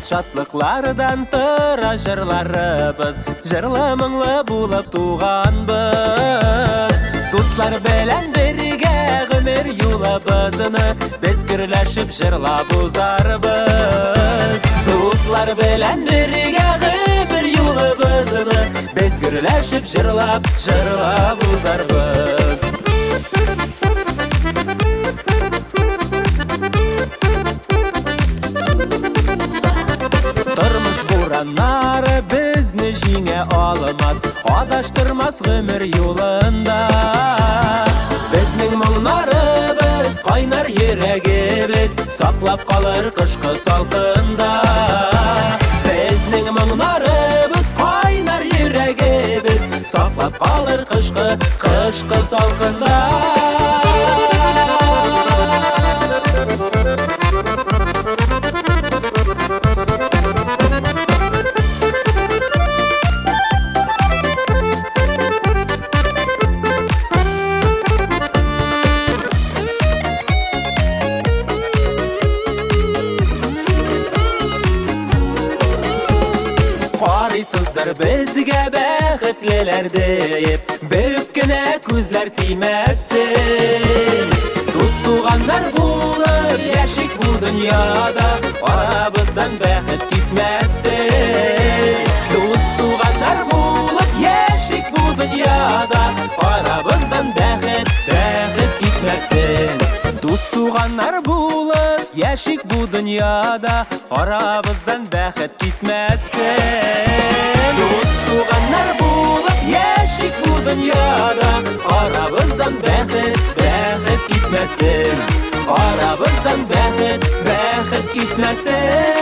шатлыклардан тыра жырларыбыз, жырлы мұңлы булып туғанбыз. Дуслар белән бергә гомер юлыбызны без гөрләшеп жырлап узарбыз. Дуслар белән бергә гомер юлыбызны без гөрләшеп жырлап узарбыз. Тормыш бураннары безне җиңә алмас, адаштырмас гомер юлында. Безнең моңнарыбыз, кайнар йөрәгебез саклап калыр кышкы салкында. Безнең моңнарыбыз, кайнар йөрәгебез саклап калыр кышкы салкында. Карыйсыздар безгә бәхетлеләр дип, бөек кенә күзләр тимәсен. Дус туганнар булып яшик бу дөньяда, арабыздан бәхет китмәсен. Дус туганнар булып яшик бу дөньяда, арабыздан бәхет китмәсен. Дус туганнар булып яшик бу дөньяда, арабыздан бәхет китмәсен. Дус туганнар булып яшик бу дөньяда, арабыздан бәхет китмәсен. Арабыздан бәхет китмәсен.